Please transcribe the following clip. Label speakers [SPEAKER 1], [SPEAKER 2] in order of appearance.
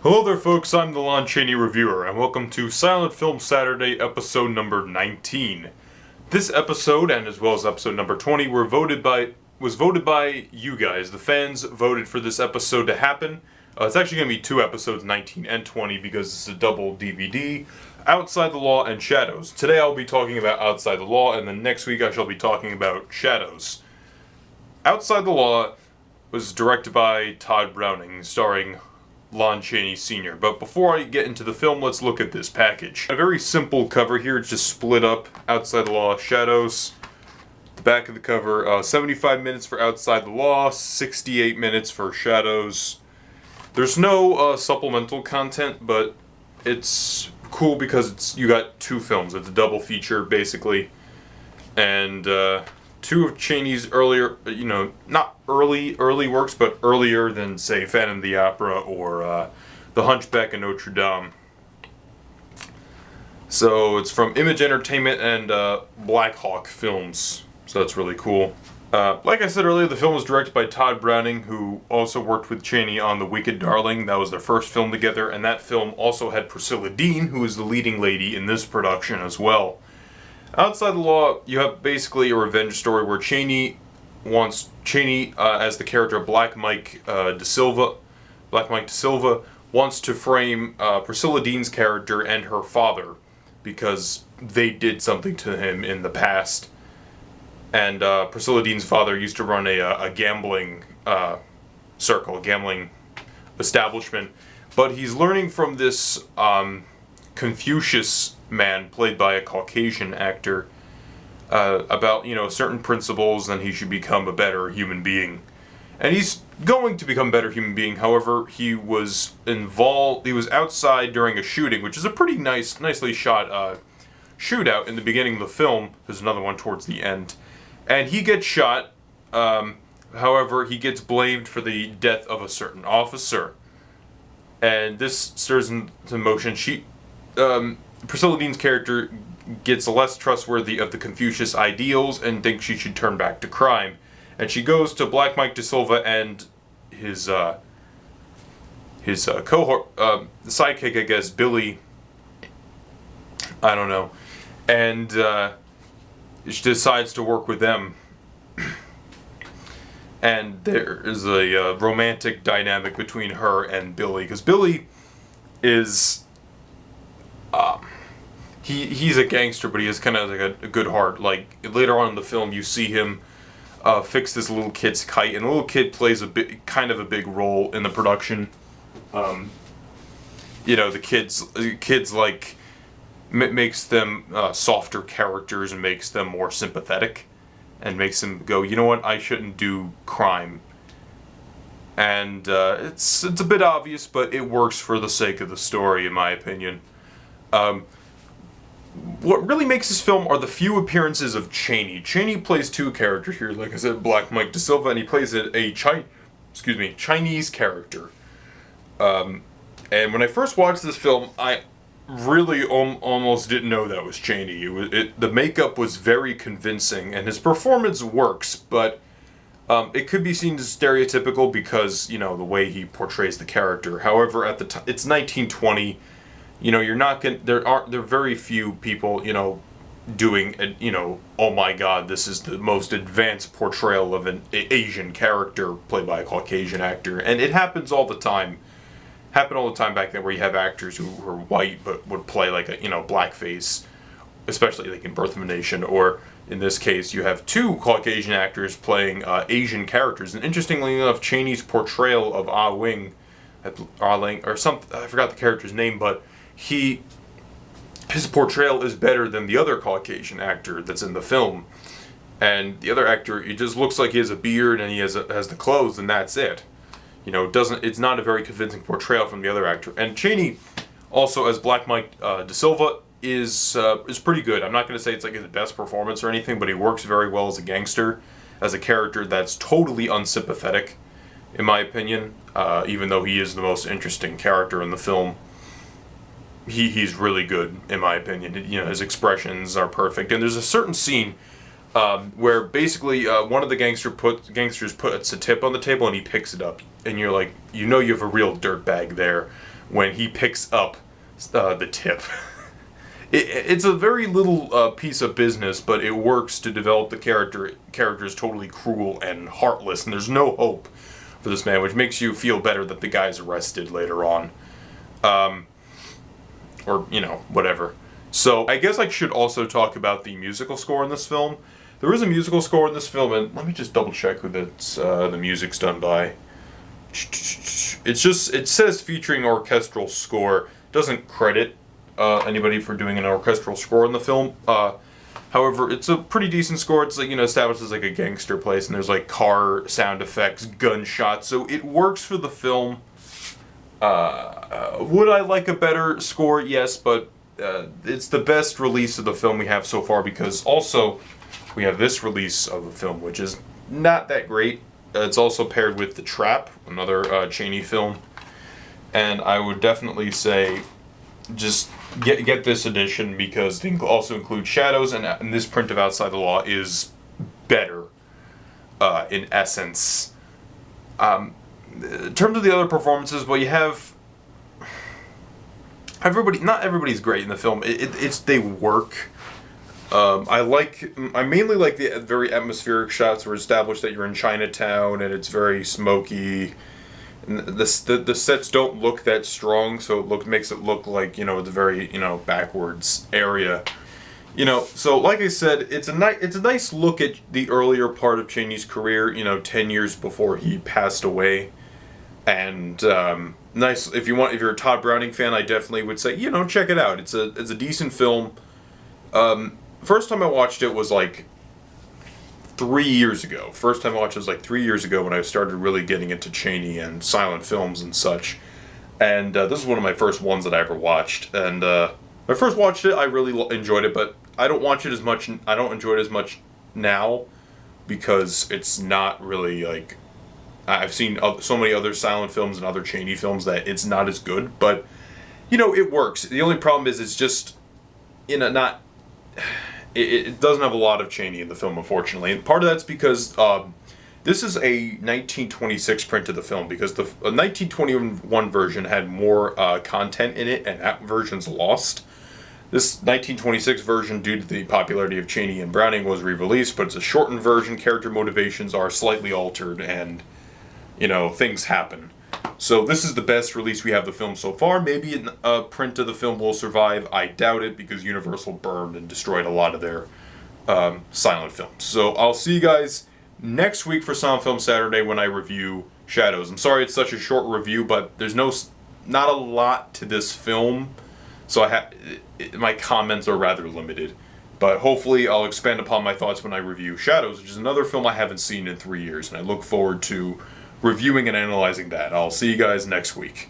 [SPEAKER 1] Hello there folks, I'm the Lon Chaney Reviewer, and welcome to Silent Film Saturday, episode number 19. This episode, and as well as episode number 20, was voted by you guys. The fans voted for this episode to happen. It's actually going to be two episodes, 19 and 20, because it's a double DVD, Outside the Law and Shadows. Today I'll be talking about Outside the Law, and then next week I shall be talking about Shadows. Outside the Law was directed by Tod Browning, starring Lon Chaney Sr. But before I get into the film, let's look at this package. A very simple cover here, it's just split up, Outside the Law, Shadows. The back of the cover, 75 minutes for Outside the Law, 68 minutes for Shadows. There's no supplemental content, but it's cool because you got two films. It's a double feature, basically. And two of Chaney's earlier, not early works, but earlier than, say, Phantom of the Opera or The Hunchback of Notre Dame. So it's from Image Entertainment and Black Hawk Films. So that's really cool. Like I said earlier, the film was directed by Tod Browning, who also worked with Chaney on The Wicked Darling. That was their first film together, and that film also had Priscilla Dean, who is the leading lady in this production as well. Outside the Law, you have basically a revenge story where Chaney as the character Black Mike De Silva, wants to frame Priscilla Dean's character and her father because they did something to him in the past. And Priscilla Dean's father used to run a gambling circle, a gambling establishment. But he's learning from this Confucius man, played by a Caucasian actor, about, certain principles, and he should become a better human being. And he's going to become a better human being. However, he was outside during a shooting, which is a pretty nicely shot shootout in the beginning of the film. There's another one towards the end. And he gets shot. However, he gets blamed for the death of a certain officer. And this stirs into motion. Priscilla Dean's character gets less trustworthy of the Confucius ideals and thinks she should turn back to crime. And she goes to Black Mike De Silva and his cohort, sidekick, I guess, Billy. I don't know. And she decides to work with them. And there is a romantic dynamic between her and Billy, because Billy is he's a gangster, but he has kind of like a good heart. Like, later on in the film, you see him fix this little kid's kite, and the little kid plays a big role in the production. The kids like makes them softer characters and makes them more sympathetic, and makes them go, you know what, I shouldn't do crime. And it's a bit obvious, but it works for the sake of the story, in my opinion. What really makes this film are the few appearances of Chaney. Chaney plays two characters here, like I said, Black Mike De Silva, and he plays a Chinese character. And when I first watched this film, I really almost didn't know that was Chaney. The makeup was very convincing, and his performance works, but it could be seen as stereotypical because, the way he portrays the character. However, at the time, it's 1920. You're not gonna. There are very few people, doing, oh my God, this is the most advanced portrayal of an Asian character played by a Caucasian actor, and it happens all the time. Happened all the time back then, where you have actors who are white but would play like a blackface, especially like in Birth of a Nation, or in this case, you have two Caucasian actors playing Asian characters. And interestingly enough, Chaney's portrayal of or something, I forgot the character's name, but his portrayal is better than the other Caucasian actor that's in the film. And the other actor, it just looks like he has a beard and he has the clothes, and that's it. It's not a very convincing portrayal from the other actor. And Chaney, also as Black Mike De Silva, is pretty good. I'm not going to say it's like his best performance or anything, but he works very well as a gangster, as a character that's totally unsympathetic, in my opinion. Even though he is the most interesting character in the film, he's really good, in my opinion. His expressions are perfect. And there's a certain scene where basically one of the gangsters puts a tip on the table and he picks it up, and you're like, you have a real dirtbag there. when he picks up the tip. It's a very little piece of business, but it works to develop the character is totally cruel and heartless, and there's no hope for this man, which makes you feel better that the guy's arrested later on. Or, whatever. So, I guess I should also talk about the musical score in this film. There is a musical score in this film, and let me just double check who the music's done by. It says featuring orchestral score. It doesn't credit anybody for doing an orchestral score in the film. However, it's a pretty decent score. It's like, establishes like a gangster place, and there's like car sound effects, gunshots, so it works for the film. Would I like a better score? Yes, but it's the best release of the film we have so far, because also we have this release of the film, which is not that great. It's also paired with The Trap, another Chaney film, and I would definitely say just get this edition, because they also include shadows, and this print of Outside the Law is better in essence. In terms of the other performances, well, you have everybody. Not everybody's great in the film. They work. I mainly like the very atmospheric shots where it's established that you're in Chinatown and it's very smoky. And the sets don't look that strong, so makes it look like it's a very backwards area. So like I said, it's a nice look at the earlier part of Chaney's career. 10 years before he passed away. And nice if you're a Tod Browning fan, I definitely would say check it out. It's a decent film. First time I watched it was like 3 years ago. First time I watched it was like 3 years ago when I started really getting into Chaney and silent films and such. And this is one of my first ones that I ever watched. And when I first watched it, I really enjoyed it, but I don't watch it as much. I don't enjoy it as much now because it's not really like. I've seen so many other silent films and other Chaney films that it's not as good, but it works. The only problem is it's just not. It doesn't have a lot of Chaney in the film, unfortunately, and part of that's because this is a 1926 print of the film, because the 1921 version had more content in it, and that version's lost. This 1926 version, due to the popularity of Chaney and Browning, was re-released, but it's a shortened version. Character motivations are slightly altered, and things happen. So this is the best release we have of the film so far. Maybe a print of the film will survive. I doubt it, because Universal burned and destroyed a lot of their silent films. So I'll see you guys next week for Silent Film Saturday when I review Shadows. I'm sorry it's such a short review, but there's not a lot to this film, so my comments are rather limited. But hopefully I'll expand upon my thoughts when I review Shadows, which is another film I haven't seen in 3 years, and I look forward to reviewing and analyzing that. I'll see you guys next week.